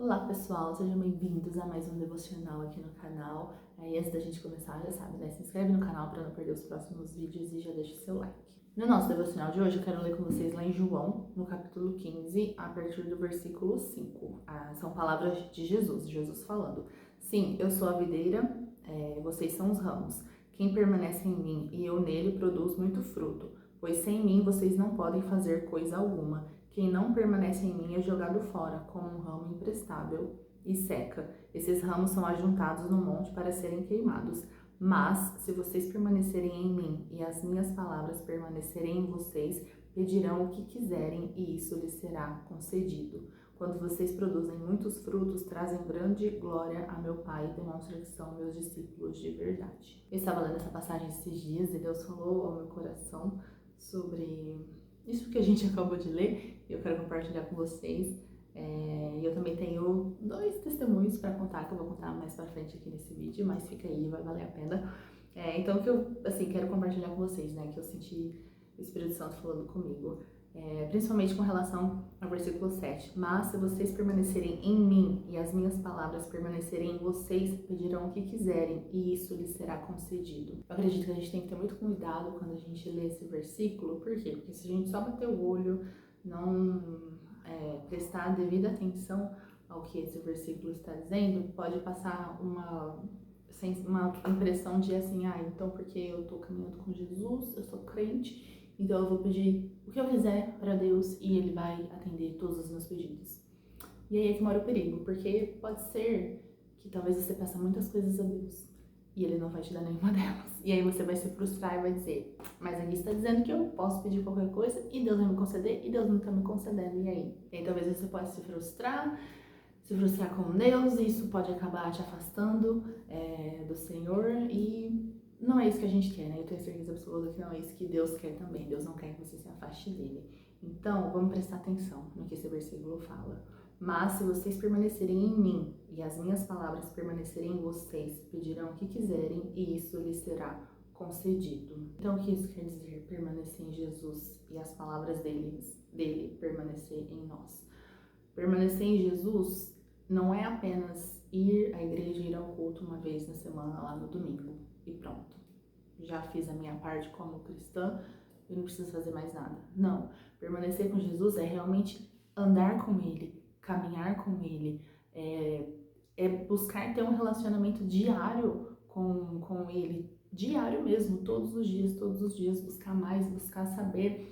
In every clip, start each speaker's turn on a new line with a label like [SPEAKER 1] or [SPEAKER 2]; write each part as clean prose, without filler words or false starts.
[SPEAKER 1] Olá pessoal, sejam bem-vindos a mais um devocional aqui no canal. Antes da gente começar, já sabe, né? Se inscreve no canal para não perder os próximos vídeos e já deixa o seu like. No nosso devocional de hoje eu quero ler com vocês lá em João, no capítulo 15, a partir do versículo 5. São palavras de Jesus falando: Sim, eu sou a videira, vocês são os ramos. Quem permanece em mim e eu nele produz muito fruto, pois sem mim vocês não podem fazer coisa alguma. Quem não permanece em mim é jogado fora, como um ramo imprestável, e seca. Esses ramos são ajuntados no monte para serem queimados. Mas, se vocês permanecerem em mim e as minhas palavras permanecerem em vocês, pedirão o que quiserem e isso lhes será concedido. Quando vocês produzem muitos frutos, trazem grande glória a meu Pai e demonstram que são meus discípulos de verdade. Eu estava lendo essa passagem esses dias e Deus falou ao meu coração sobre isso que a gente acabou de ler, eu quero compartilhar com vocês. Eu também tenho 2 testemunhos para contar, que eu vou contar mais pra frente aqui nesse vídeo, mas fica aí, vai valer a pena. Então, que eu, quero compartilhar com vocês, né, que eu senti o Espírito Santo falando comigo, principalmente com relação ao versículo 7. Mas se vocês permanecerem em mim e as minhas palavras permanecerem em vocês, pedirão o que quiserem e isso lhes será concedido. Eu acredito que a gente tem que ter muito cuidado quando a gente lê esse versículo. Por quê? Porque se a gente só bater o olho, não prestar devida atenção ao que esse versículo está dizendo, pode passar uma impressão de assim, então porque eu tô caminhando com Jesus, eu sou crente, então eu vou pedir o que eu quiser para Deus e Ele vai atender todos os meus pedidos. E aí é que mora o perigo, porque pode ser que talvez você peça muitas coisas a Deus e Ele não vai te dar nenhuma delas. E aí você vai se frustrar e vai dizer, mas aqui está dizendo que eu posso pedir qualquer coisa e Deus vai me conceder e Deus não está me concedendo, e aí? E aí talvez você pode se frustrar com Deus e isso pode acabar te afastando do Senhor e não é isso que a gente quer, né? Eu tenho certeza absoluta que não é isso que Deus quer também. Deus não quer que você se afaste dele. Então, vamos prestar atenção no que esse versículo fala. Mas se vocês permanecerem em mim e as minhas palavras permanecerem em vocês, pedirão o que quiserem e isso lhes será concedido. Então, o que isso quer dizer? Permanecer em Jesus e as palavras dele permanecer em nós. Permanecer em Jesus não é apenas ir à igreja, ir ao culto uma vez na semana, lá no domingo, e pronto. Já fiz a minha parte como cristã, eu não preciso fazer mais nada. Não, permanecer com Jesus é realmente andar com Ele, caminhar com Ele, é buscar ter um relacionamento diário com Ele, diário mesmo, todos os dias, buscar mais, buscar saber,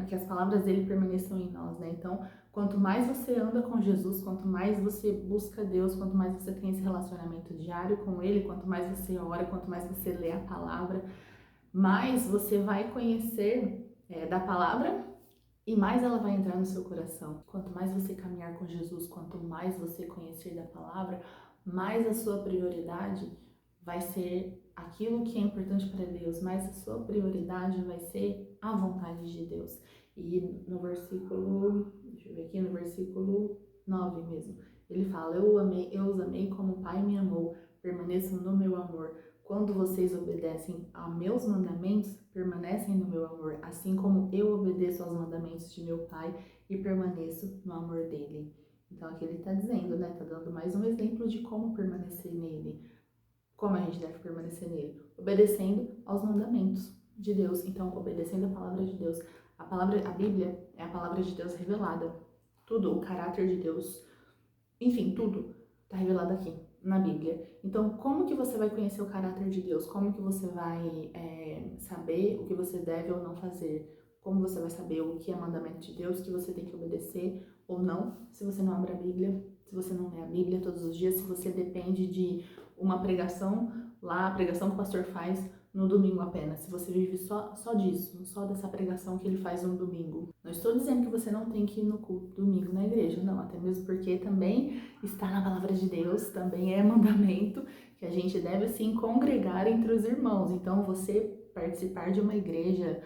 [SPEAKER 1] que as palavras dele permaneçam em nós, né? Então, quanto mais você anda com Jesus, quanto mais você busca Deus, quanto mais você tem esse relacionamento diário com Ele, quanto mais você ora, quanto mais você lê a palavra, mais você vai conhecer da palavra e mais ela vai entrar no seu coração. Quanto mais você caminhar com Jesus, quanto mais você conhecer da palavra, mais a sua prioridade vai ser aquilo que é importante para Deus, mais a sua prioridade vai ser a vontade de Deus. E no versículo, deixa eu ver aqui, no versículo 9 mesmo, ele fala, eu os amei como o Pai me amou, permaneçam no meu amor. Quando vocês obedecem a meus mandamentos, permanecem no meu amor, assim como eu obedeço aos mandamentos de meu Pai e permaneço no amor dele. Então aqui ele está dizendo, né, está dando mais um exemplo de como permanecer nele. Como a gente deve permanecer nele? Obedecendo aos mandamentos de Deus. Então, obedecendo a palavra de Deus. A Bíblia é a palavra de Deus revelada. Tudo, o caráter de Deus, enfim, tudo está revelado aqui na Bíblia. Então, como que você vai conhecer o caráter de Deus? Como que você vai saber o que você deve ou não fazer? Como você vai saber o que é mandamento de Deus, que você tem que obedecer ou não, se você não abre a Bíblia, se você não lê a Bíblia todos os dias, se você depende de uma pregação lá, a pregação que o pastor faz no domingo apenas, se você vive só disso, só dessa pregação que ele faz no domingo. Não estou dizendo que você não tem que ir no culto domingo na igreja, não, até mesmo porque também está na palavra de Deus, também é mandamento que a gente deve sim congregar entre os irmãos. Então você participar de uma igreja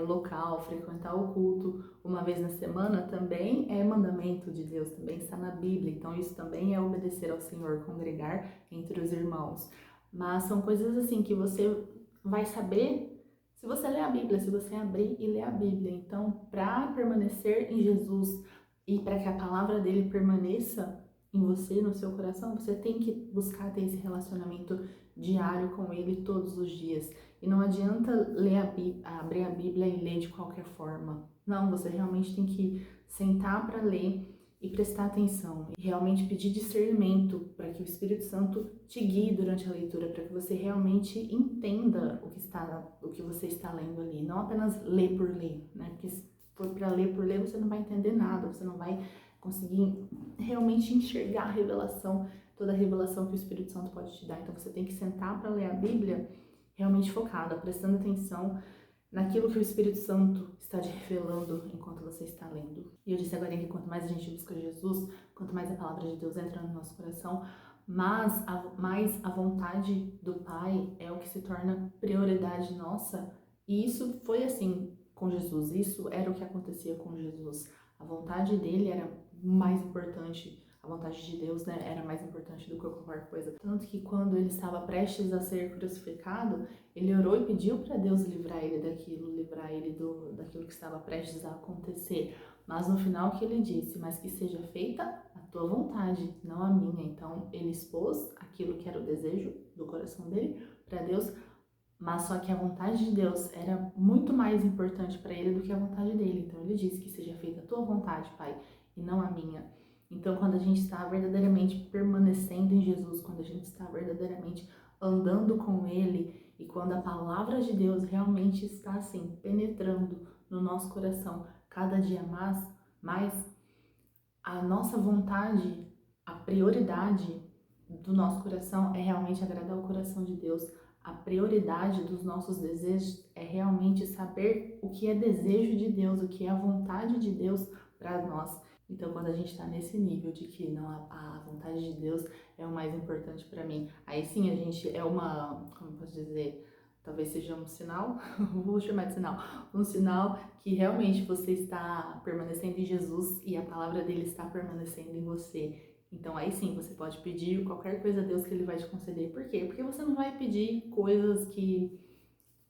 [SPEAKER 1] local, frequentar o culto uma vez na semana também é mandamento de Deus, também está na Bíblia. Então isso também é obedecer ao Senhor, congregar entre os irmãos. Mas são coisas assim que você vai saber se você ler a Bíblia, se você abrir e ler a Bíblia. Então, para permanecer em Jesus e para que a palavra dele permaneça em você, no seu coração, você tem que buscar ter esse relacionamento diário com Ele todos os dias. E não adianta ler abrir a Bíblia e ler de qualquer forma. Não, você realmente tem que sentar para ler e prestar atenção. E realmente pedir discernimento para que o Espírito Santo te guie durante a leitura, para que você realmente entenda o que você está lendo ali. Não apenas ler por ler, né? Porque se for para ler por ler, você não vai entender nada, você não vai conseguir realmente enxergar a revelação, toda a revelação que o Espírito Santo pode te dar. Então você tem que sentar para ler a Bíblia realmente focada, prestando atenção naquilo que o Espírito Santo está te revelando enquanto você está lendo. E eu disse agora que quanto mais a gente busca Jesus, quanto mais a palavra de Deus entra no nosso coração, mais a vontade do Pai é o que se torna prioridade nossa. E isso foi assim com Jesus, isso era o que acontecia com Jesus. A vontade dele era mais importante, a vontade de Deus, né, era mais importante do que qualquer coisa. Tanto que quando ele estava prestes a ser crucificado, ele orou e pediu para Deus livrar ele daquilo, livrar ele daquilo que estava prestes a acontecer. Mas no final que ele disse, mas que seja feita a tua vontade, não a minha. Então ele expôs aquilo que era o desejo do coração dele para Deus, mas só que a vontade de Deus era muito mais importante para ele do que a vontade dele. Então ele disse que seja feita a tua vontade, Pai, e não a minha. Então quando a gente está verdadeiramente permanecendo em Jesus, quando a gente está verdadeiramente andando com Ele, e quando a palavra de Deus realmente está assim, penetrando no nosso coração cada dia mais a nossa vontade, a prioridade do nosso coração é realmente agradar o coração de Deus. A prioridade dos nossos desejos é realmente saber o que é desejo de Deus, o que é a vontade de Deus para nós. Então, quando a gente está nesse nível de que não, a vontade de Deus é o mais importante para mim, aí sim a gente é como eu posso dizer, talvez seja um sinal, vou chamar de sinal, um sinal que realmente você está permanecendo em Jesus e a palavra dele está permanecendo em você. Então aí sim você pode pedir qualquer coisa a Deus que ele vai te conceder. Por quê? Porque você não vai pedir coisas que,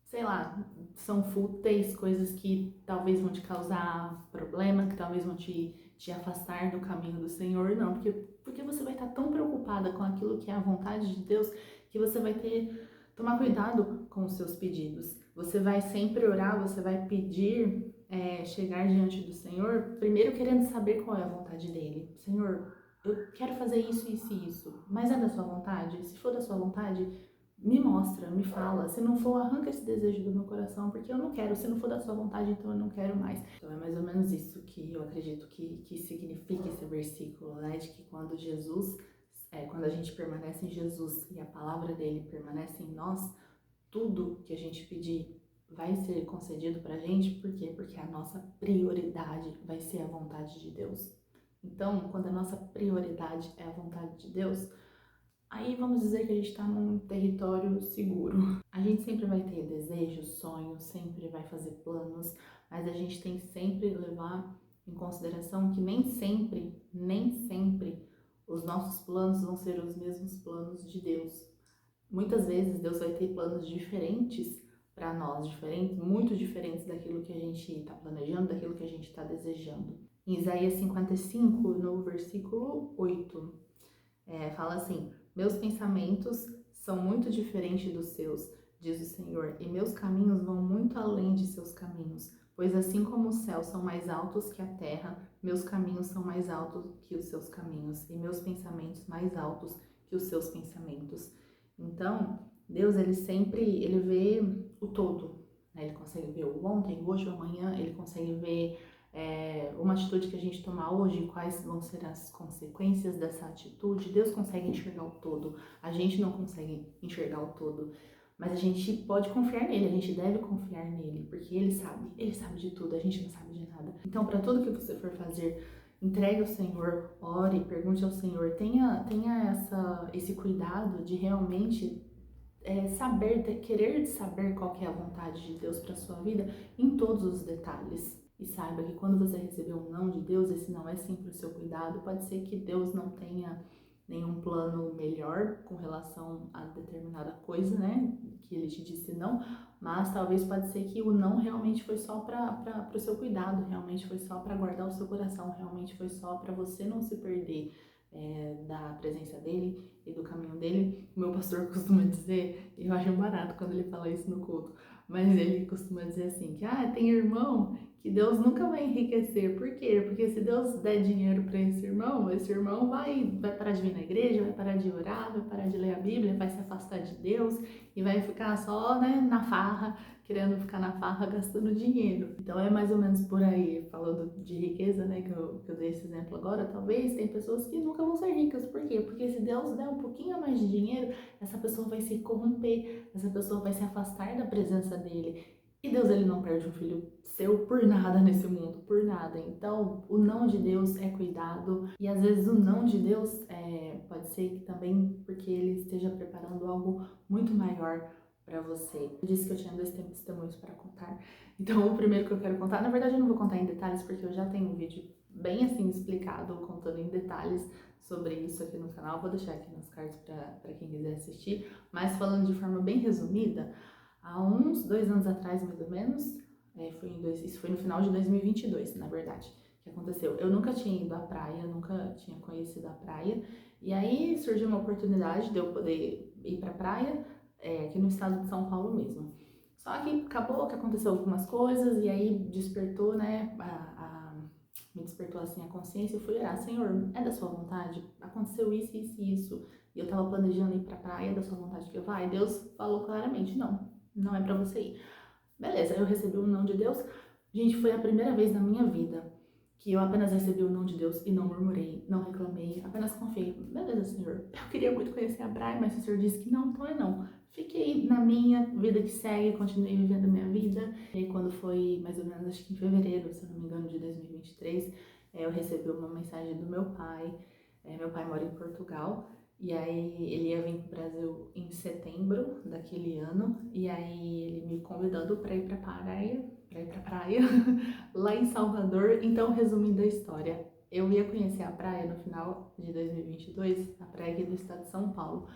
[SPEAKER 1] sei lá, são fúteis, coisas que talvez vão te causar problema, que talvez vão te afastar do caminho do Senhor. Não, porque você vai estar tão preocupada com aquilo que é a vontade de Deus que você vai tomar cuidado com os seus pedidos. Você vai sempre orar, você vai pedir, chegar diante do Senhor, primeiro querendo saber qual é a vontade dele. Senhor, eu quero fazer isso, isso e isso, mas é da sua vontade? Se for da sua vontade, me mostra, me fala. Se não for, arranca esse desejo do meu coração, porque eu não quero. Se não for da sua vontade, então eu não quero mais. Então é mais ou menos isso que eu acredito que significa esse versículo, né? De que quando quando a gente permanece em Jesus e a palavra dele permanece em nós, tudo que a gente pedir vai ser concedido pra gente. Por quê? Porque a nossa prioridade vai ser a vontade de Deus. Então, quando a nossa prioridade é a vontade de Deus, aí vamos dizer que a gente está num território seguro. A gente sempre vai ter desejos, sonhos, sempre vai fazer planos, mas a gente tem que sempre levar em consideração que nem sempre os nossos planos vão ser os mesmos planos de Deus. Muitas vezes Deus vai ter planos diferentes para nós, muito diferentes daquilo que a gente está planejando, daquilo que a gente está desejando. Em Isaías 55, no versículo 8, fala assim: meus pensamentos são muito diferentes dos seus, diz o Senhor, e meus caminhos vão muito além de seus caminhos. Pois assim como os céus são mais altos que a terra, meus caminhos são mais altos que os seus caminhos, e meus pensamentos mais altos que os seus pensamentos. Então, Deus, ele vê o todo, né? Ele consegue ver o ontem, o hoje, o amanhã, ele consegue ver uma atitude que a gente tomar hoje, quais vão ser as consequências dessa atitude. Deus consegue enxergar o todo, a gente não consegue enxergar o todo, mas a gente pode confiar nele, a gente deve confiar nele, porque ele sabe de tudo, a gente não sabe de nada. Então, para tudo que você for fazer, entregue ao Senhor, ore, pergunte ao Senhor, tenha esse cuidado de realmente querer saber qual que é a vontade de Deus para sua vida em todos os detalhes. E saiba que quando você receber um não de Deus, esse não é sempre o seu cuidado. Pode ser que Deus não tenha nenhum plano melhor com relação a determinada coisa, né? Que ele te disse não, mas talvez pode ser que o não realmente foi só para o seu cuidado, realmente foi só para guardar o seu coração, realmente foi só para você não se perder da presença dele e do caminho dele. O meu pastor costuma dizer, e eu acho barato quando ele fala isso no culto, mas ele costuma dizer assim, que tem irmão que Deus nunca vai enriquecer. Por quê? Porque se Deus der dinheiro para esse irmão vai parar de vir na igreja, vai parar de orar, vai parar de ler a Bíblia, vai se afastar de Deus e vai ficar só, né, na farra, querendo ficar na farra gastando dinheiro. Então é mais ou menos por aí, falando de riqueza, né, que eu dei esse exemplo agora. Talvez tem pessoas que nunca vão ser ricas. Por quê? Porque se Deus der um pouquinho a mais de dinheiro, essa pessoa vai se corromper, essa pessoa vai se afastar da presença dele. E Deus, ele não perde um filho seu por nada nesse mundo, por nada. Então, o não de Deus é cuidado. E às vezes o não de Deus pode ser que também porque ele esteja preparando algo muito maior para você. Eu disse que eu tinha 2 testemunhos para contar. Então, o primeiro que eu quero contar, na verdade eu não vou contar em detalhes, porque eu já tenho um vídeo bem assim explicado, contando em detalhes sobre isso aqui no canal. Vou deixar aqui nos cards para quem quiser assistir. Mas falando de forma bem resumida, há uns 2 anos atrás, mais ou menos, isso foi no final de 2022, na verdade, que aconteceu. Eu nunca tinha ido à praia, nunca tinha conhecido a praia, e aí surgiu uma oportunidade de eu poder ir pra praia, aqui no estado de São Paulo mesmo. Só que acabou que aconteceu algumas coisas, e aí despertou, né, me despertou assim a consciência. Eu fui orar: Senhor, é da sua vontade? Aconteceu isso, isso e isso, e eu tava planejando ir pra praia, é da sua vontade que eu vá? E Deus falou claramente: não é pra você ir. Beleza, eu recebi o não de Deus. Gente, foi a primeira vez na minha vida que eu apenas recebi o não de Deus e não murmurei, não reclamei, apenas confiei. Beleza, Senhor, eu queria muito conhecer a praia, mas o Senhor disse que não, então é não. Fiquei na minha vida que segue, continuei vivendo a minha vida. E aí, quando foi mais ou menos, acho que em fevereiro, se eu não me engano, de 2023, eu recebi uma mensagem do meu pai. Meu pai mora em Portugal. E aí ele ia vir pro Brasil em setembro daquele ano, e aí ele me convidando para ir pra praia, lá em Salvador. Então, resumindo a história, eu ia conhecer a praia no final de 2022, a praia aqui do estado de São Paulo.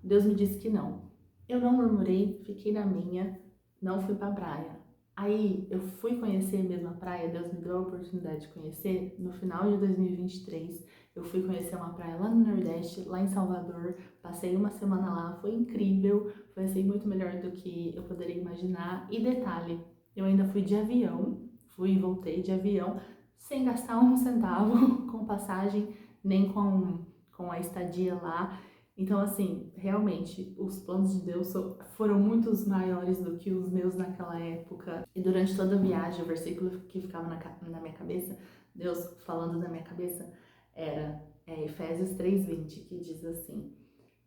[SPEAKER 1] Deus me disse que não. Eu não murmurei, fiquei na minha, não fui pra praia. Aí eu fui conhecer mesmo a praia, Deus me deu a oportunidade de conhecer no final de 2023. Eu fui conhecer uma praia lá no Nordeste, lá em Salvador. Passei uma semana lá, foi incrível, foi assim muito melhor do que eu poderia imaginar. E detalhe, eu ainda fui de avião, fui e voltei de avião, sem gastar um centavo com passagem, nem com a estadia lá. Então, assim, realmente, os planos de Deus foram muito maiores do que os meus naquela época. E durante toda a viagem, o versículo que ficava na minha cabeça, Deus falando na minha cabeça, era Efésios 3:20, que diz assim: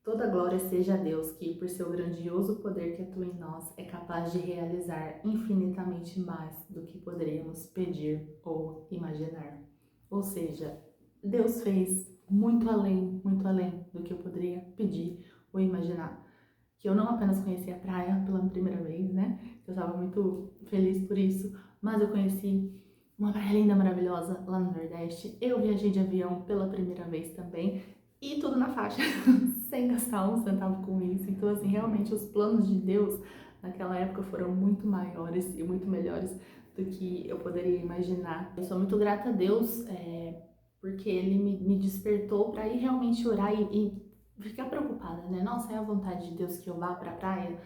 [SPEAKER 1] toda glória seja a Deus, que por seu grandioso poder que atua em nós, é capaz de realizar infinitamente mais do que poderíamos pedir ou imaginar. Ou seja, Deus fez muito além do que eu poderia pedir ou imaginar. Que eu não apenas conheci a praia pela primeira vez, né? Eu estava muito feliz por isso, mas eu conheci uma praia linda, maravilhosa lá no Nordeste. Eu viajei de avião pela primeira vez também, e tudo na faixa, sem gastar um centavo com isso. Então, assim, realmente os planos de Deus naquela época foram muito maiores e muito melhores do que eu poderia imaginar. Eu sou muito grata a Deus, porque Ele me despertou para ir realmente orar e ficar preocupada, né? Nossa, é a vontade de Deus que eu vá para a praia?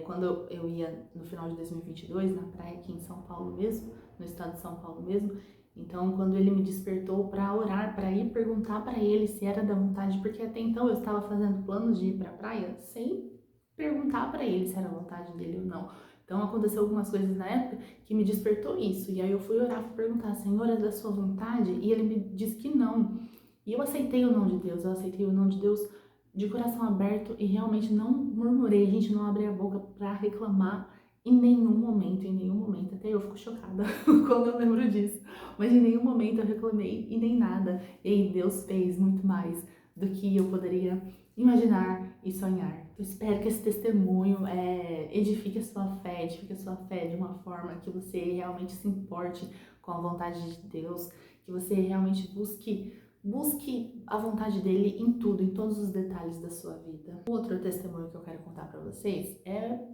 [SPEAKER 1] Quando eu ia no final de 2022, na praia aqui em São Paulo mesmo, no estado de São Paulo mesmo. Então, quando ele me despertou para orar, para ir perguntar para ele se era da vontade, porque até então eu estava fazendo planos de ir para a praia sem perguntar para ele se era vontade dele ou não. Então, aconteceu algumas coisas na época que me despertou isso. E aí eu fui orar para perguntar: Senhor, é da sua vontade? E ele me disse que não. E eu aceitei o não de Deus, eu aceitei o não de Deus de coração aberto e realmente não murmurei. A gente não abre a boca para reclamar em nenhum momento. Até eu fico chocada quando eu lembro disso. Mas em nenhum momento eu reclamei e nem nada. E aí Deus fez muito mais do que eu poderia imaginar e sonhar. Eu espero que esse testemunho edifique a sua fé de uma forma que você realmente se importe com a vontade de Deus, que você realmente busque Busque a vontade dele em tudo, em todos os detalhes da sua vida. O outro testemunho que eu quero contar para vocês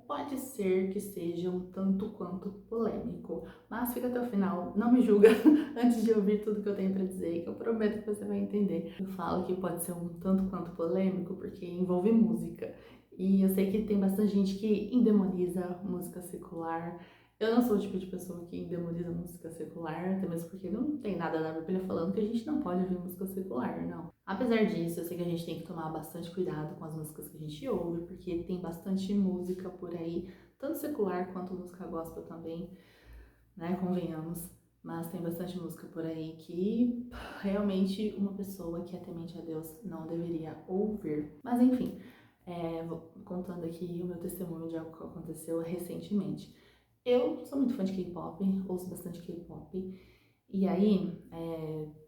[SPEAKER 1] pode ser que seja um tanto quanto polêmico, mas fica até o final, não me julga antes de ouvir tudo que eu tenho para dizer, que eu prometo que você vai entender. Eu falo que pode ser um tanto quanto polêmico porque envolve música. E eu sei que tem bastante gente que endemoniza música secular. Eu não sou o tipo de pessoa que demoniza música secular, até mesmo porque não tem nada na Bíblia falando que a gente não pode ouvir música secular, não. Apesar disso, eu sei que a gente tem que tomar bastante cuidado com as músicas que a gente ouve, porque tem bastante música por aí, tanto secular quanto música gospel também, né, convenhamos. Mas tem bastante música por aí que realmente uma pessoa que é temente a Deus não deveria ouvir. Mas enfim, vou contando aqui o meu testemunho de algo que aconteceu recentemente. Eu sou muito fã de K-pop, ouço bastante K-pop. E aí,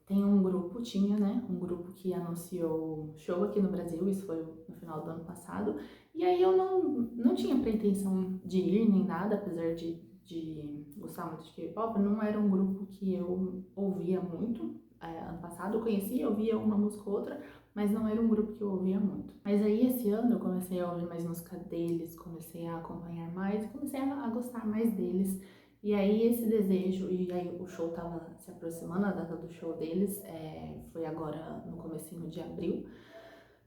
[SPEAKER 1] tem um grupo, tinha, né? Um grupo que anunciou show aqui no Brasil, isso foi no final do ano passado. E aí eu não tinha pretensão de ir nem nada, apesar de gostar muito de K-pop. Não era um grupo que eu ouvia muito. Ano passado eu conhecia, ouvia uma música ou outra, mas não era um grupo que eu ouvia muito. Mas aí esse ano eu comecei a ouvir mais música deles, comecei a acompanhar mais e comecei a gostar mais deles. E aí esse desejo, e aí o show tava se aproximando, a data do show deles foi agora no comecinho de abril.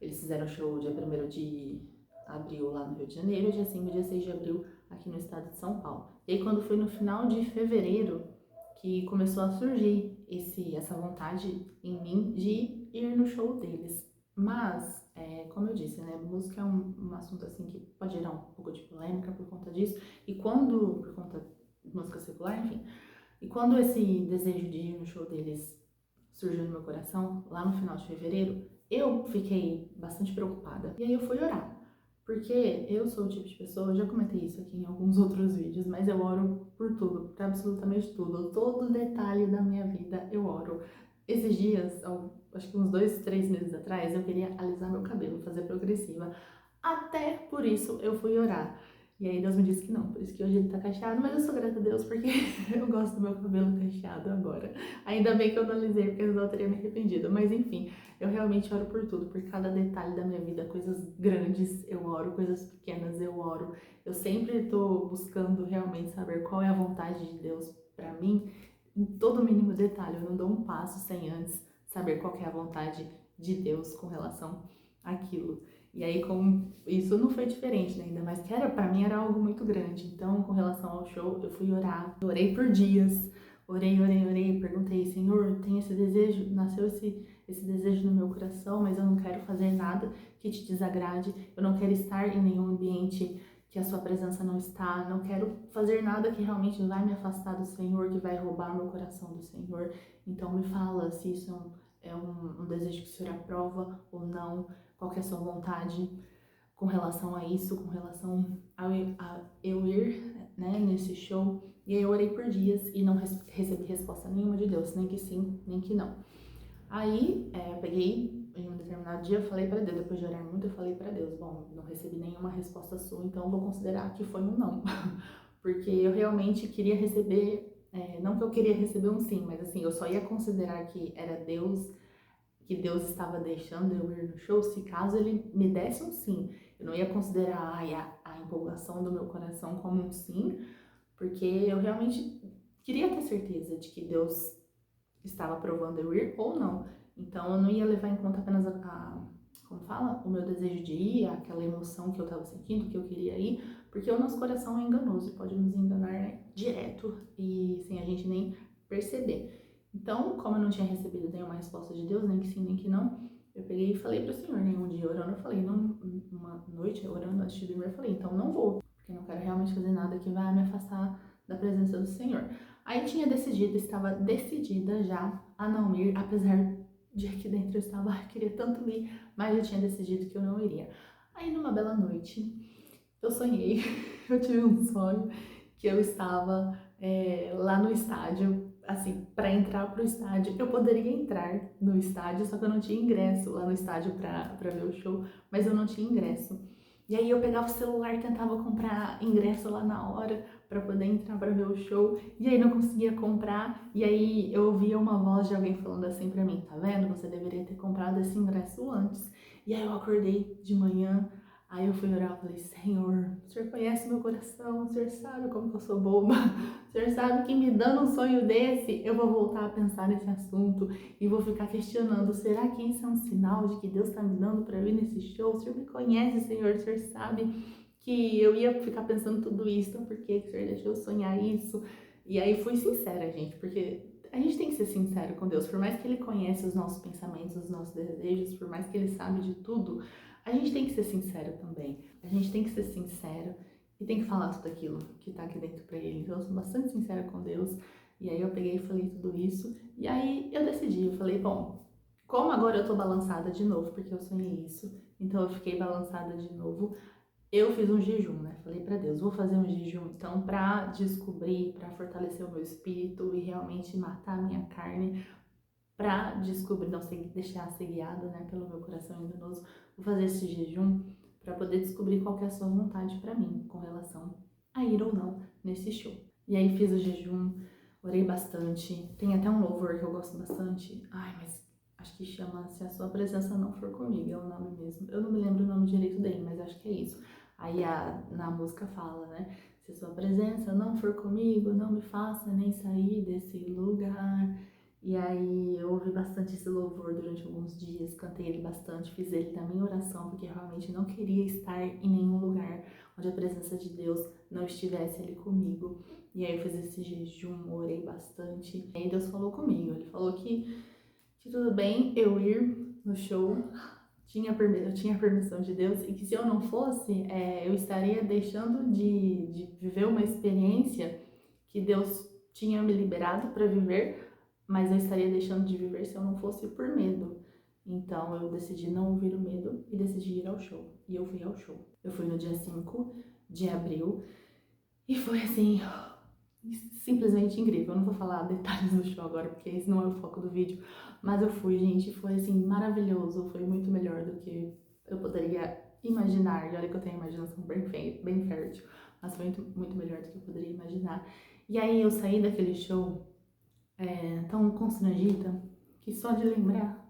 [SPEAKER 1] Eles fizeram o show dia 1º de abril lá no Rio de Janeiro, dia 5 e dia 6 de abril aqui no estado de São Paulo. E aí quando foi no final de fevereiro que começou a surgir essa vontade em mim de ir no show deles. Mas, como eu disse, né, música é um assunto assim que pode gerar um pouco de polêmica por conta disso, por conta de música secular, enfim. E quando esse desejo de ir no show deles surgiu no meu coração, lá no final de fevereiro, eu fiquei bastante preocupada. E aí eu fui orar. Porque eu sou o tipo de pessoa, eu já comentei isso aqui em alguns outros vídeos, mas eu oro por tudo, por absolutamente tudo. Todo detalhe da minha vida eu oro. Esses dias, acho que uns 2, 3 meses atrás, eu queria alisar meu cabelo, fazer progressiva. Até por isso eu fui orar. E aí Deus me disse que não, por isso que hoje ele tá cacheado, mas eu sou grata a Deus porque eu gosto do meu cabelo cacheado agora. Ainda bem que eu não alisei, porque senão eu teria me arrependido. Mas enfim, eu realmente oro por tudo, por cada detalhe da minha vida, coisas grandes eu oro, coisas pequenas eu oro. Eu sempre tô buscando realmente saber qual é a vontade de Deus pra mim, em todo mínimo detalhe. Eu não dou um passo sem antes saber qual é a vontade de Deus com relação àquilo. E aí, como isso não foi diferente, né? Ainda mais que pra mim era algo muito grande. Então, com relação ao show, eu fui orar. Eu orei por dias. Orei. Perguntei, Senhor, tem esse desejo? Nasceu esse desejo no meu coração, mas eu não quero fazer nada que te desagrade. Eu não quero estar em nenhum ambiente que a sua presença não está. Não quero fazer nada que realmente vai me afastar do Senhor, que vai roubar meu coração do Senhor. Então, me fala se isso é um desejo que o Senhor aprova ou não. Qual que é a sua vontade com relação a isso, com relação a eu ir, né, nesse show. E aí eu orei por dias e não recebi resposta nenhuma de Deus, nem que sim, nem que não. Aí eu peguei, em um determinado dia, eu falei pra Deus, depois de orar muito, eu falei pra Deus, bom, não recebi nenhuma resposta sua, então eu vou considerar que foi um não. Porque eu realmente queria receber, não que eu queria receber um sim, mas assim, eu só ia considerar que era Deus, que Deus estava deixando eu ir no show, se caso ele me desse um sim. Eu não ia considerar a empolgação do meu coração como um sim, porque eu realmente queria ter certeza de que Deus estava aprovando eu ir ou não. Então eu não ia levar em conta apenas como fala, o meu desejo de ir, aquela emoção que eu estava sentindo, que eu queria ir, porque o nosso coração é enganoso, pode nos enganar, né, direto e sem a gente nem perceber. Então, como eu não tinha recebido nenhuma resposta de Deus, nem que sim, nem que não, eu peguei e falei para o Senhor, né, um dia orando, eu falei, numa noite orando antes de dormir, eu falei, então não vou, porque eu não quero realmente fazer nada que vai me afastar da presença do Senhor. Aí eu tinha decidido, estava decidida já a não ir, apesar de aqui dentro eu estava, queria tanto ir, mas eu tinha decidido que eu não iria. Aí numa bela noite, eu sonhei, eu tive um sonho que eu estava lá no estádio, assim, para entrar pro estádio. Eu poderia entrar no estádio, só que eu não tinha ingresso lá no estádio para ver o show, mas eu não tinha ingresso. E aí eu pegava o celular, tentava comprar ingresso lá na hora para poder entrar para ver o show, e aí não conseguia comprar, e aí eu ouvia uma voz de alguém falando assim para mim, tá vendo? Você deveria ter comprado esse ingresso antes. E aí eu acordei de manhã, aí eu fui orar, falei, Senhor, o Senhor conhece meu coração, o Senhor sabe como que eu sou boba, o Senhor sabe que me dando um sonho desse, eu vou voltar a pensar nesse assunto e vou ficar questionando, será que isso é um sinal de que Deus está me dando para vir nesse show? O Senhor me conhece, Senhor, o Senhor sabe que eu ia ficar pensando tudo isso, então por que o Senhor deixou eu sonhar isso? E aí fui sincera, gente, porque a gente tem que ser sincero com Deus, por mais que Ele conheça os nossos pensamentos, os nossos desejos, por mais que Ele sabe de tudo, a gente tem que ser sincero também. A gente tem que ser sincero e tem que falar tudo aquilo que tá aqui dentro pra Ele. Então eu sou bastante sincera com Deus. E aí eu peguei e falei tudo isso. E aí eu decidi, eu falei, bom, como agora eu tô balançada de novo, porque eu sonhei isso, então eu fiquei balançada de novo, eu fiz um jejum, né? Falei pra Deus, vou fazer um jejum então pra descobrir, pra fortalecer o meu espírito e realmente matar a minha carne, pra descobrir, não ser, deixar ser guiada, né, pelo meu coração enganoso. Vou fazer esse jejum pra poder descobrir qual que é a sua vontade pra mim com relação a ir ou não nesse show. E aí fiz o jejum, orei bastante, tem até um louvor que eu gosto bastante. Ai, mas acho que chama Se a Sua Presença Não For Comigo, é o nome mesmo. Eu não me lembro o nome direito dele, mas acho que é isso. Aí na música fala, né? Se a sua presença não for comigo, não me faça nem sair desse lugar. E aí eu ouvi bastante esse louvor durante alguns dias, cantei ele bastante, fiz ele na minha oração, porque eu realmente não queria estar em nenhum lugar onde a presença de Deus não estivesse ali comigo. E aí eu fiz esse jejum, orei bastante. E aí Deus falou comigo, Ele falou que tudo bem eu ir no show, eu tinha a permissão de Deus, e que se eu não fosse, eu estaria deixando de viver uma experiência que Deus tinha me liberado para viver, mas eu estaria deixando de viver se eu não fosse por medo. Então eu decidi não ouvir o medo e decidi ir ao show. E eu fui ao show. Eu fui no dia 5 de abril e foi assim, simplesmente incrível. Eu não vou falar detalhes do show agora, porque esse não é o foco do vídeo. Mas eu fui, gente, foi assim, maravilhoso. Foi muito melhor do que eu poderia imaginar. E olha que eu tenho a imaginação bem fértil. Mas foi muito melhor do que eu poderia imaginar. E aí eu saí daquele show tão constrangida que só de lembrar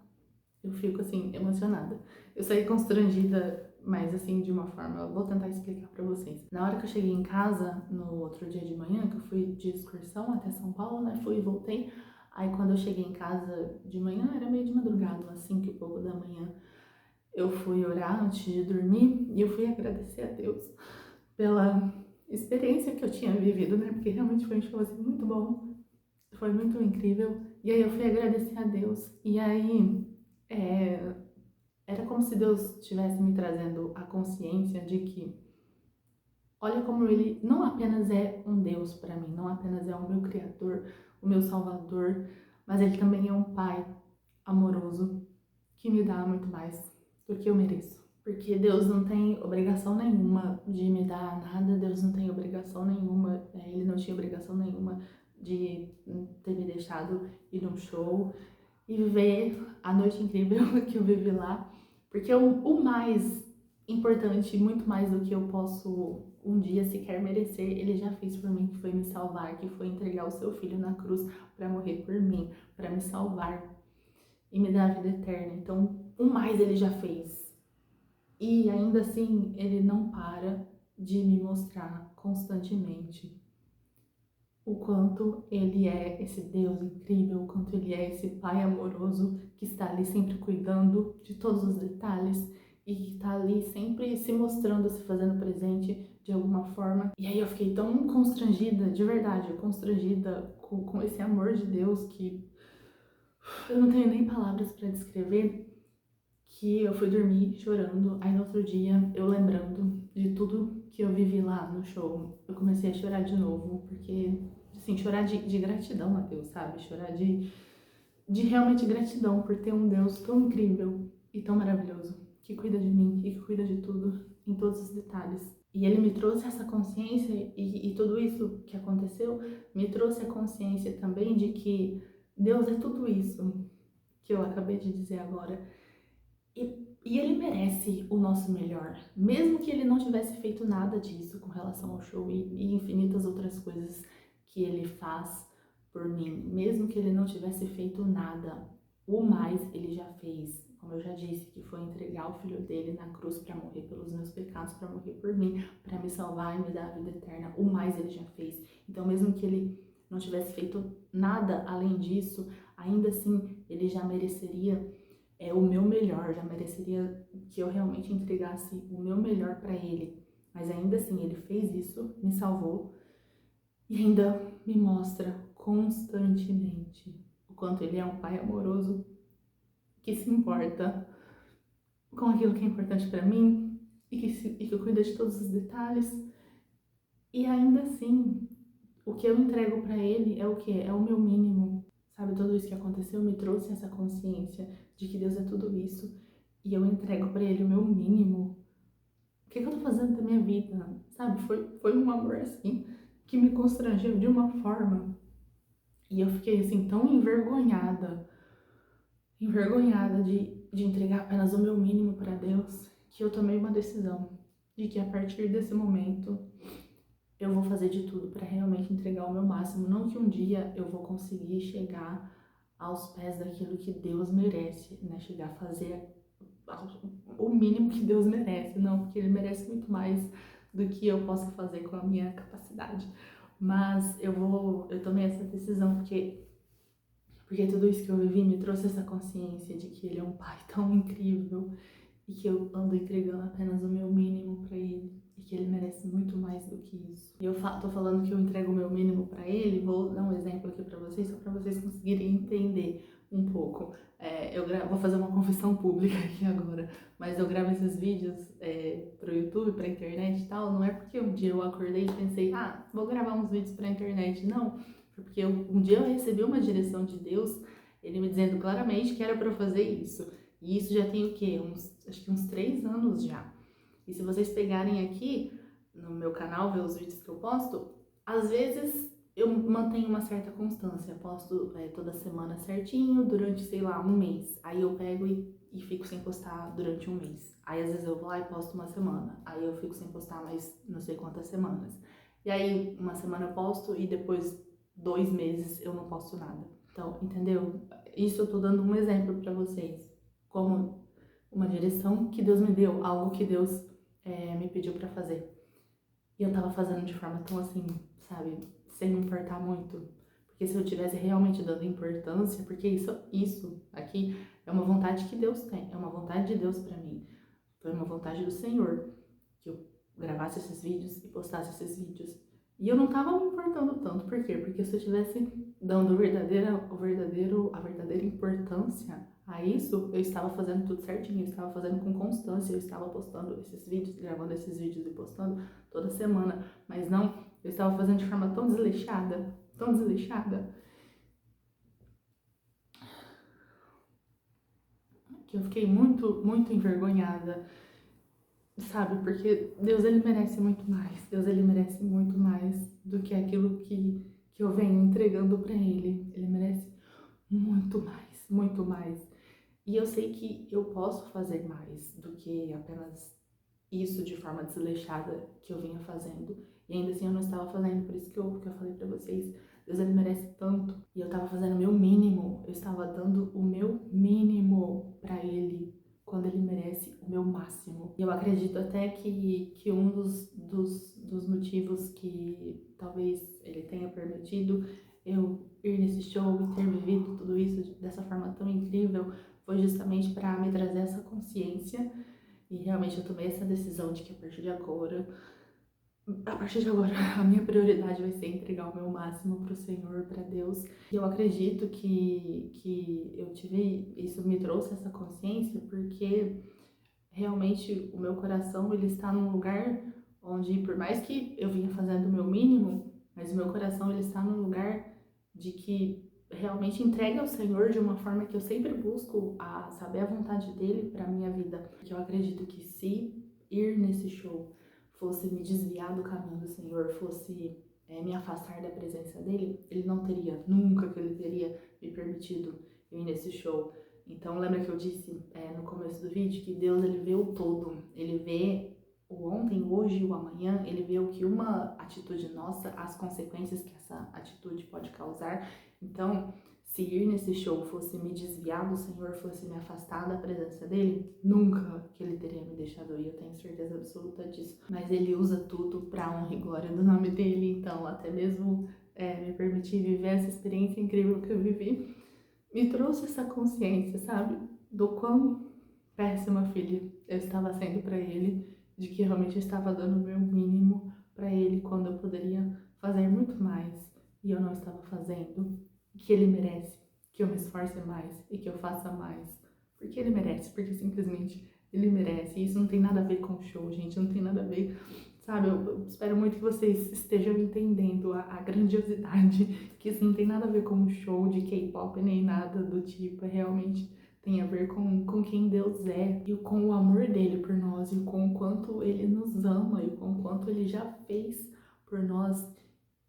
[SPEAKER 1] eu fico assim, emocionada. Eu saí constrangida, mas assim, de uma forma, eu vou tentar explicar pra vocês. Na hora que eu cheguei em casa, no outro dia de manhã, que eu fui de excursão até São Paulo, né, fui e voltei. Aí quando eu cheguei em casa de manhã, era meio de madrugada, umas 5 e pouco da manhã, eu fui orar antes de dormir e eu fui agradecer a Deus pela experiência que eu tinha vivido, né, porque realmente foi um show assim, muito bom, foi muito incrível. E aí eu fui agradecer a Deus, e aí era como se Deus estivesse me trazendo a consciência de que, olha como Ele não apenas é um Deus para mim, não apenas é o meu Criador, o meu Salvador, mas Ele também é um Pai amoroso que me dá muito mais do que eu mereço. Porque Deus não tem obrigação nenhuma de me dar nada, Deus não tem obrigação nenhuma, Ele não tinha obrigação nenhuma de ter me deixado ir num show e viver a noite incrível que eu vivi lá, porque o mais importante, muito mais do que eu posso um dia sequer merecer, Ele já fez por mim, que foi me salvar, que foi entregar o seu filho na cruz para morrer por mim, para me salvar e me dar a vida eterna. Então, o mais Ele já fez. E ainda assim, Ele não para de me mostrar constantemente o quanto Ele é esse Deus incrível, o quanto Ele é esse Pai amoroso que está ali sempre cuidando de todos os detalhes e que está ali sempre se mostrando, se fazendo presente de alguma forma. E aí eu fiquei tão constrangida, de verdade, constrangida com esse amor de Deus que eu não tenho nem palavras para descrever, que eu fui dormir chorando. Aí no outro dia, eu lembrando de tudo que eu vivi lá no show, eu comecei a chorar de novo, porque, assim, chorar de gratidão a Deus, sabe? Chorar de realmente gratidão por ter um Deus tão incrível e tão maravilhoso, que cuida de mim e que cuida de tudo, em todos os detalhes. E Ele me trouxe essa consciência e tudo isso que aconteceu me trouxe a consciência também de que Deus é tudo isso que eu acabei de dizer agora. E E ele merece o nosso melhor, mesmo que ele não tivesse feito nada disso com relação ao show e infinitas outras coisas que ele faz por mim, mesmo que ele não tivesse feito nada, o mais ele já fez. Como eu já disse, que foi entregar o filho dele na cruz para morrer pelos meus pecados, para morrer por mim, para me salvar e me dar a vida eterna. O mais ele já fez. Então, mesmo que ele não tivesse feito nada além disso, ainda assim ele já mereceria o meu melhor, já mereceria que eu realmente entregasse o meu melhor para ele. Mas ainda assim, ele fez isso, me salvou e ainda me mostra constantemente o quanto ele é um pai amoroso que se importa com aquilo que é importante para mim e que cuida de todos os detalhes. E ainda assim, o que eu entrego para ele é o que? É o meu mínimo. Sabe, tudo isso que aconteceu me trouxe essa consciência de que Deus é tudo isso e eu entrego para ele o meu mínimo. O que eu tô fazendo da minha vida? Sabe, foi um amor assim que me constrangeu de uma forma e eu fiquei assim tão envergonhada de entregar apenas o meu mínimo para Deus, que eu tomei uma decisão de que a partir desse momento eu vou fazer de tudo para realmente entregar o meu máximo. Não que um dia eu vou conseguir chegar aos pés daquilo que Deus merece, né? Chegar a fazer o mínimo que Deus merece, não, porque Ele merece muito mais do que eu possa fazer com a minha capacidade. Mas eu tomei essa decisão porque tudo isso que eu vivi me trouxe essa consciência de que Ele é um Pai tão incrível e que eu ando entregando apenas o meu mínimo para Ele e que Ele merece muito mais do que isso. E eu tô falando que eu entrego o meu mínimo para Ele, vou dar um exemplo aqui para vocês, só para vocês conseguirem entender um pouco. Vou fazer uma confissão pública aqui agora, mas eu gravo esses vídeos pro YouTube, pra internet e tal, não é porque um dia eu acordei e pensei, vou gravar uns vídeos pra internet, não. Foi porque um dia eu recebi uma direção de Deus, Ele me dizendo claramente que era pra eu fazer isso. E isso já tem o quê? Acho que uns 3 anos já. E se vocês pegarem aqui no meu canal, ver os vídeos que eu posto, às vezes eu mantenho uma certa constância, posto toda semana certinho, durante, sei lá, um mês. Aí eu pego e fico sem postar durante um mês. Aí às vezes eu vou lá e posto uma semana. Aí eu fico sem postar mais não sei quantas semanas. E aí uma semana eu posto e depois 2 meses eu não posto nada. Então, entendeu? Isso eu tô dando um exemplo pra vocês. Como uma direção que Deus me deu, algo que Deus me pediu pra fazer. E eu tava fazendo de forma tão assim, sabe, sem me importar muito. Porque se eu tivesse realmente dando importância, porque isso aqui é uma vontade que Deus tem, é uma vontade de Deus pra mim. Foi uma vontade do Senhor que eu gravasse esses vídeos e postasse esses vídeos. E eu não tava me importando tanto, por quê? Porque se eu tivesse dando a verdadeira importância a isso, eu estava fazendo tudo certinho, eu estava fazendo com constância, eu estava postando esses vídeos, gravando esses vídeos e postando toda semana, mas não, eu estava fazendo de forma tão desleixada, que eu fiquei muito envergonhada, sabe? Porque Deus, Ele merece muito mais, Deus, Ele merece muito mais do que aquilo que eu venho entregando pra Ele merece muito mais, muito mais. E eu sei que eu posso fazer mais do que apenas isso de forma desleixada que eu vinha fazendo. E ainda assim eu não estava fazendo, por isso que eu falei pra vocês, Deus, Ele merece tanto. E eu tava fazendo o meu mínimo, eu estava dando o meu mínimo pra Ele, quando Ele merece o meu máximo. E eu acredito até que um dos motivos que talvez Ele tenha permitido eu ir nesse show e ter vivido tudo isso dessa forma tão incrível foi justamente para me trazer essa consciência. E realmente eu tomei essa decisão de que a partir de agora, a minha prioridade vai ser entregar o meu máximo pro Senhor, para Deus. E eu acredito que eu tive, isso me trouxe essa consciência, porque realmente o meu coração, ele está num lugar onde, por mais que eu vinha fazendo o meu mínimo, mas o meu coração, ele está num lugar de que realmente entregue ao Senhor de uma forma que eu sempre busco a saber a vontade dele para minha vida. Que eu acredito que se ir nesse show fosse me desviar do caminho do Senhor, fosse me afastar da presença dele, ele não teria, nunca que ele teria me permitido ir nesse show. Então, lembra que eu disse no começo do vídeo que Deus, ele vê o todo, ele vê o ontem, o hoje e o amanhã, ele vê o que uma atitude nossa, as consequências que essa atitude pode causar. Então, se ir nesse show fosse me desviar do Senhor, fosse me afastar da presença dele, nunca que ele teria me deixado ir, eu tenho certeza absoluta disso. Mas ele usa tudo para honra e glória do nome dele, então até mesmo me permitir viver essa experiência incrível que eu vivi, me trouxe essa consciência, sabe? Do quão péssima filha eu estava sendo para ele, de que realmente eu estava dando o meu mínimo para ele quando eu poderia fazer muito mais e eu não estava fazendo. Que ele merece que eu me esforce mais e que eu faça mais, porque ele merece, porque simplesmente ele merece. E isso não tem nada a ver com o show, gente, não tem nada a ver, sabe? Eu espero muito que vocês estejam entendendo a grandiosidade, que isso não tem nada a ver com um show de K-pop nem nada do tipo, realmente tem a ver com quem Deus é e com o amor dele por nós e com o quanto ele nos ama e com o quanto ele já fez por nós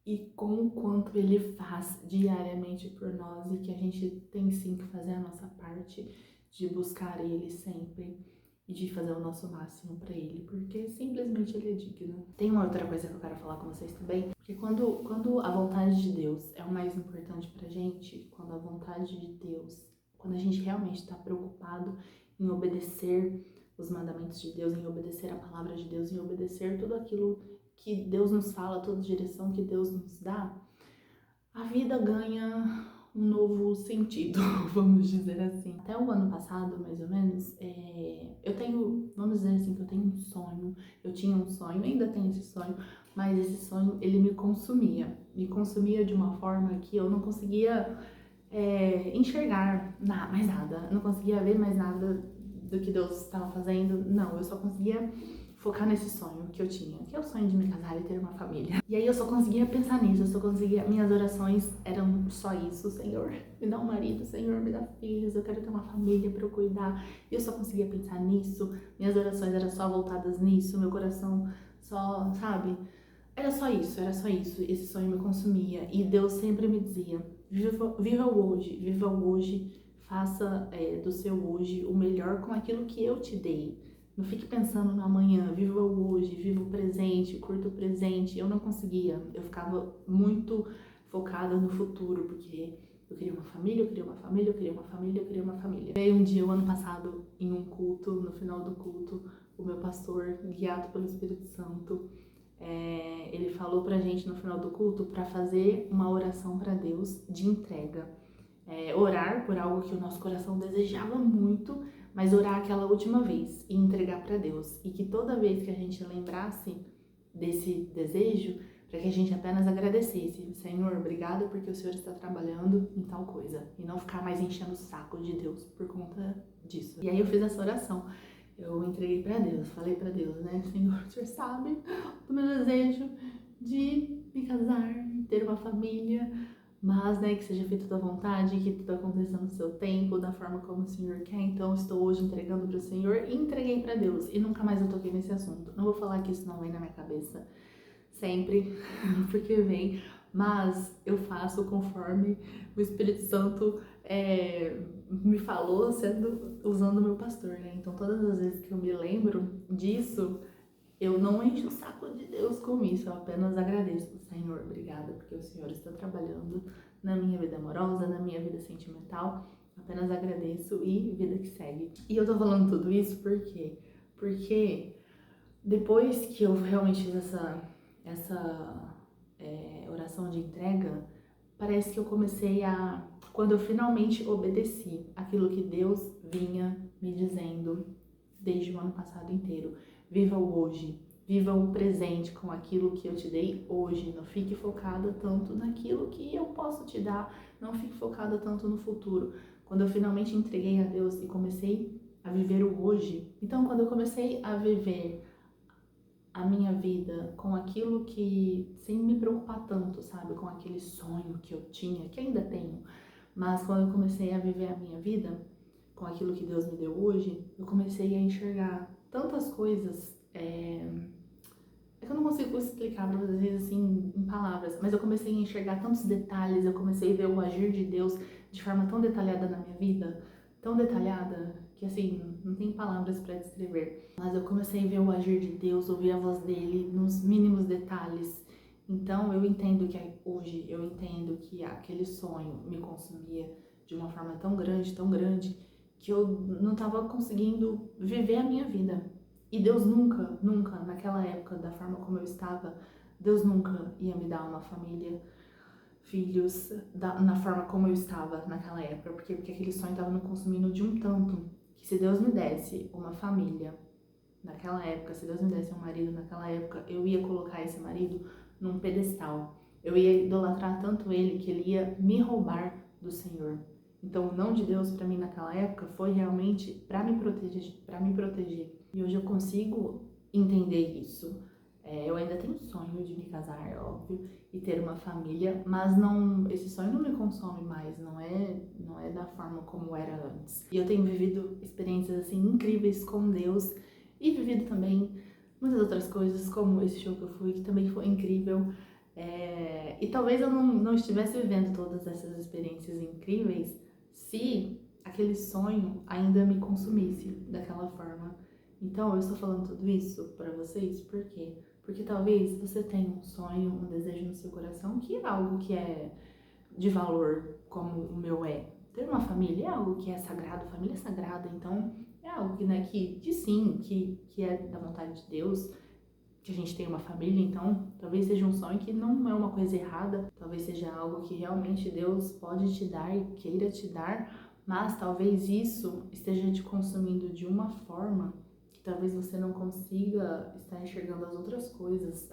[SPEAKER 1] e com o quanto ele faz diariamente por nós e que a gente tem sim que fazer a nossa parte de buscar ele sempre e de fazer o nosso máximo para ele, porque simplesmente ele é digno. Tem uma outra coisa que eu quero falar com vocês também, porque quando a vontade de Deus é o mais importante pra gente, quando a vontade de Deus, quando a gente realmente está preocupado em obedecer os mandamentos de Deus, em obedecer a palavra de Deus, em obedecer tudo aquilo que Deus nos fala, toda direção que Deus nos dá, a vida ganha um novo sentido, vamos dizer assim. Até o ano passado, mais ou menos, eu tenho, vamos dizer assim, que eu tenho um sonho, eu tinha um sonho, ainda tenho esse sonho, mas esse sonho, ele me consumia de uma forma que eu não conseguia enxergar mais nada, eu não conseguia ver mais nada do que Deus estava fazendo, não, eu só conseguia focar nesse sonho que eu tinha, que é o sonho de me casar e ter uma família. E aí eu só conseguia pensar nisso, minhas orações eram só isso: Senhor, me dá um marido, Senhor, me dá filhos, eu quero ter uma família para eu cuidar. E eu só conseguia pensar nisso, minhas orações eram só voltadas nisso, meu coração só, sabe? Era só isso, esse sonho me consumia. E Deus sempre me dizia: viva o hoje, faça do seu hoje o melhor com aquilo que eu te dei. Não fique pensando no amanhã, viva o hoje, viva o presente, curta o presente. Eu não conseguia, eu ficava muito focada no futuro, porque eu queria uma família, eu queria uma família, eu queria uma família, eu queria uma família. Veio um dia, o ano passado, em um culto, no final do culto, o meu pastor, guiado pelo Espírito Santo, ele falou pra gente no final do culto para fazer uma oração para Deus de entrega. Orar por algo que o nosso coração desejava muito, mas orar aquela última vez e entregar para Deus. E que toda vez que a gente lembrasse desse desejo, para que a gente apenas agradecesse: Senhor, obrigada porque o Senhor está trabalhando em tal coisa. E não ficar mais enchendo o saco de Deus por conta disso. E aí eu fiz essa oração. Eu entreguei para Deus, falei para Deus, né? Senhor, o Senhor sabe do meu desejo de me casar, ter uma família, mas, né, que seja feita a tua vontade, que tudo aconteça no seu tempo, da forma como o Senhor quer. Então, estou hoje entregando para o Senhor e entreguei para Deus. E nunca mais eu toquei nesse assunto. Não vou falar que isso não vem na minha cabeça sempre, porque vem, mas eu faço conforme o Espírito Santo me falou, usando o meu pastor, né? Então, todas as vezes que eu me lembro disso, eu não encho o saco de Deus com isso, eu apenas agradeço: Senhor, obrigada, porque o Senhor está trabalhando na minha vida amorosa, na minha vida sentimental. Apenas agradeço e vida que segue. E eu tô falando tudo isso por quê? Porque depois que eu realmente fiz essa oração de entrega, parece que eu comecei quando eu finalmente obedeci aquilo que Deus vinha me dizendo desde o ano passado inteiro: viva o hoje, viva o presente com aquilo que eu te dei hoje. Não fique focada tanto naquilo que eu posso te dar, não fique focada tanto no futuro. Quando eu finalmente entreguei a Deus e comecei a viver o hoje, então quando eu comecei a viver a minha vida com aquilo que, sem me preocupar tanto, sabe, com aquele sonho que eu tinha, que ainda tenho, mas quando eu comecei a viver a minha vida com aquilo que Deus me deu hoje, eu comecei a enxergar tantas coisas, que eu não consigo explicar pra vocês assim em palavras, mas eu comecei a enxergar tantos detalhes, eu comecei a ver o agir de Deus de forma tão detalhada na minha vida, tão detalhada que, assim, não tem palavras para descrever. Mas eu comecei a ver o agir de Deus, ouvir a voz dele nos mínimos detalhes. Então eu entendo que hoje, eu entendo que aquele sonho me consumia de uma forma tão grande, que eu não estava conseguindo viver a minha vida. E Deus nunca, nunca, naquela época, da forma como eu estava, Deus nunca ia me dar uma família, filhos, na forma como eu estava naquela época. Porque aquele sonho estava me consumindo de um tanto, que se Deus me desse uma família naquela época, se Deus me desse um marido naquela época, eu ia colocar esse marido num pedestal. Eu ia idolatrar tanto ele que ele ia me roubar do Senhor. Então, o não de Deus para mim naquela época foi realmente para me proteger. E hoje eu consigo entender isso. Eu ainda tenho sonho de me casar, é óbvio, e ter uma família, mas não, esse sonho não me consome mais, não é da forma como era antes. E eu tenho vivido experiências assim incríveis com Deus e vivido também muitas outras coisas, como esse show que eu fui, que também foi incrível. E talvez eu não estivesse vivendo todas essas experiências incríveis se aquele sonho ainda me consumisse daquela forma. Então, eu estou falando tudo isso para vocês, por quê? Porque talvez você tenha um sonho, um desejo no seu coração, que é algo que é de valor, como o meu é. Ter uma família é algo que é sagrado, família é sagrada, então é algo que, né, que sim, que é da vontade de Deus, que a gente tenha uma família, então talvez seja um sonho que não é uma coisa errada, talvez seja algo que realmente Deus pode te dar e queira te dar, mas talvez isso esteja te consumindo de uma forma que talvez você não consiga estar enxergando as outras coisas,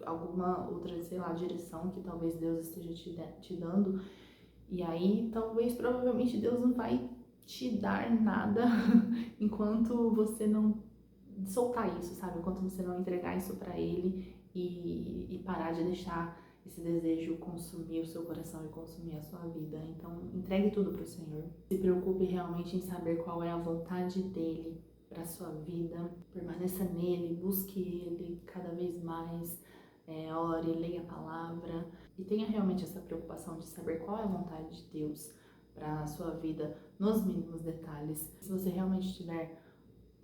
[SPEAKER 1] alguma outra, sei lá, direção que talvez Deus esteja te dando, e aí talvez, provavelmente Deus não vai te dar nada enquanto você não soltar isso, sabe? Enquanto você não entregar isso pra ele e parar de deixar esse desejo consumir o seu coração e consumir a sua vida. Então, entregue tudo pro Senhor. Se preocupe realmente em saber qual é a vontade dele pra sua vida. Permaneça nele, busque ele cada vez mais. Ore, leia a palavra e tenha realmente essa preocupação de saber qual é a vontade de Deus para a sua vida nos mínimos detalhes. Se você realmente tiver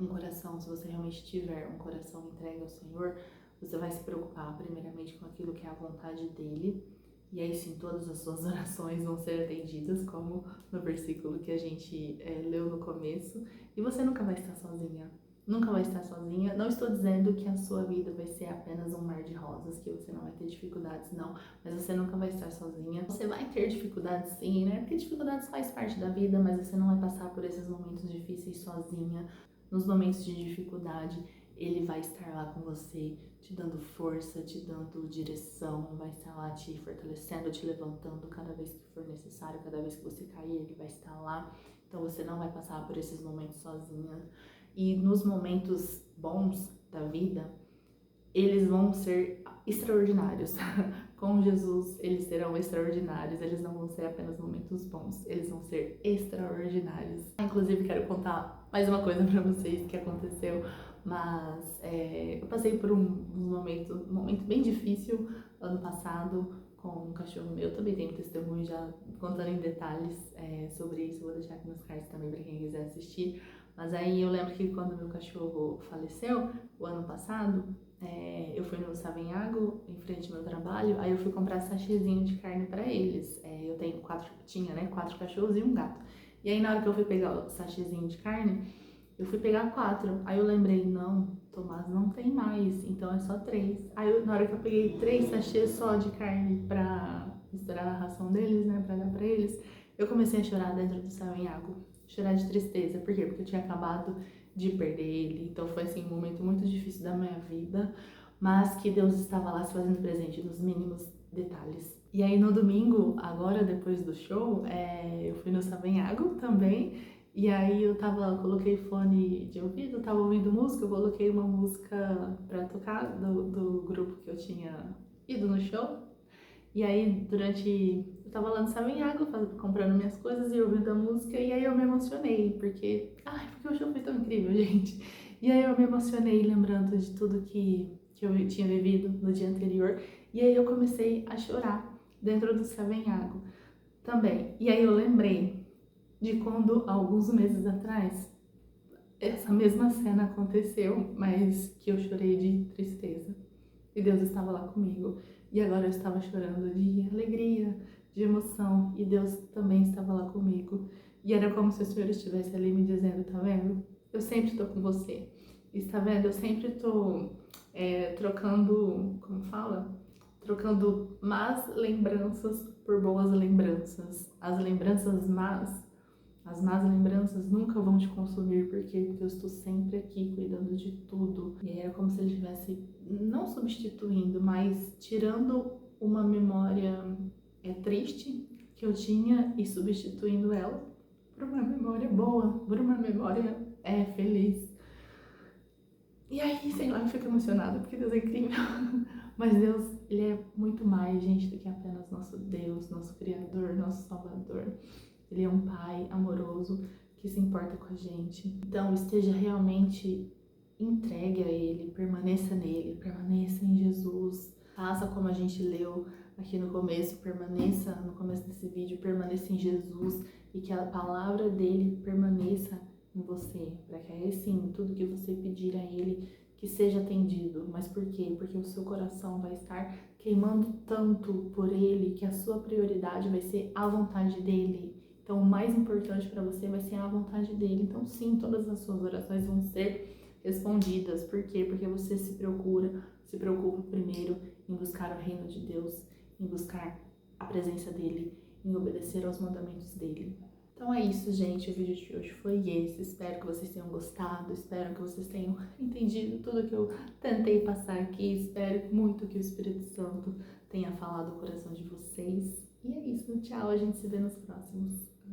[SPEAKER 1] um coração, se você realmente tiver um coração entregue ao Senhor, você vai se preocupar primeiramente com aquilo que é a vontade dele, e aí sim todas as suas orações vão ser atendidas, como no versículo que a gente leu no começo, e você nunca vai estar sozinha. Nunca vai estar sozinha. Não estou dizendo que a sua vida vai ser apenas um mar de rosas, que você não vai ter dificuldades, não. Mas você nunca vai estar sozinha. Você vai ter dificuldades sim, né? Porque dificuldades faz parte da vida, mas você não vai passar por esses momentos difíceis sozinha. Nos momentos de dificuldade, ele vai estar lá com você, te dando força, te dando direção, vai estar lá te fortalecendo, te levantando cada vez que for necessário, cada vez que você cair, ele vai estar lá. Então você não vai passar por esses momentos sozinha. E nos momentos bons da vida, eles vão ser extraordinários. Com Jesus, eles serão extraordinários. Eles não vão ser apenas momentos bons, eles vão ser extraordinários. Inclusive, quero contar mais uma coisa pra vocês que aconteceu, mas eu passei por um momento bem difícil ano passado com um cachorro meu. Também tenho testemunho já contando em detalhes sobre isso. Vou deixar aqui nos cards também para quem quiser assistir. Mas aí eu lembro que quando meu cachorro faleceu, o ano passado, eu fui no Savenhago, em frente ao meu trabalho, aí eu fui comprar sachêzinho de carne pra eles. Eu tinha, né, 4 cachorros e um gato. E aí na hora que eu fui pegar o sachêzinho de carne, eu fui pegar 4. Aí eu lembrei, não, Tomás não tem mais, então é só 3. Aí na hora que eu peguei 3 sachês só de carne pra misturar na ração deles, né, pra dar pra eles, eu comecei a chorar dentro do Savenhago. Chorar de tristeza. Por quê? Porque eu tinha acabado de perder ele. Então foi assim um momento muito difícil da minha vida, mas que Deus estava lá se fazendo presente nos mínimos detalhes. E aí no domingo, agora depois do show, eu fui no Savenhago também. E aí coloquei fone de ouvido, tava ouvindo música, eu coloquei uma música pra tocar do grupo que eu tinha ido no show. E aí, eu tava lá no Savenhago, comprando minhas coisas e ouvindo a música, e aí eu me emocionei, porque o show foi tão incrível, gente. E aí eu me emocionei lembrando de tudo que eu tinha vivido no dia anterior, e aí eu comecei a chorar dentro do Savenhago também. E aí eu lembrei de quando, alguns meses atrás, essa mesma cena aconteceu, mas que eu chorei de tristeza. E Deus estava lá comigo. E agora eu estava chorando de alegria, de emoção. E Deus também estava lá comigo. E era como se o Senhor estivesse ali me dizendo, tá vendo? Eu sempre estou com você. Está vendo? Eu sempre estou trocando, como fala? Trocando más lembranças por boas lembranças. As más lembranças nunca vão te consumir, porque eu estou sempre aqui cuidando de tudo. E era como se ele estivesse, não substituindo, mas tirando uma memória triste que eu tinha e substituindo ela por uma memória boa, por uma memória feliz. E aí, sei lá, eu fico emocionada, porque Deus é incrível. Mas Deus, Ele é muito mais, gente, do que apenas nosso Deus, nosso Criador, nosso Salvador. Ele é um Pai amoroso que se importa com a gente. Então, esteja realmente entregue a Ele, permaneça nele, permaneça em Jesus. Faça como a gente leu aqui no começo, permaneça no começo desse vídeo, permaneça em Jesus e que a palavra dele permaneça em você, para que aí sim, tudo que você pedir a Ele, que seja atendido. Mas por quê? Porque o seu coração vai estar queimando tanto por Ele, que a sua prioridade vai ser a vontade dEle. Então, o mais importante para você vai ser a vontade dEle. Então, sim, todas as suas orações vão ser respondidas. Por quê? Porque você se preocupa primeiro em buscar o reino de Deus, em buscar a presença dEle, em obedecer aos mandamentos dEle. Então é isso, gente, o vídeo de hoje foi esse. Espero que vocês tenham gostado, espero que vocês tenham entendido tudo que eu tentei passar aqui. Espero muito que o Espírito Santo tenha falado o coração de vocês. E é isso, tchau, a gente se vê nos próximos.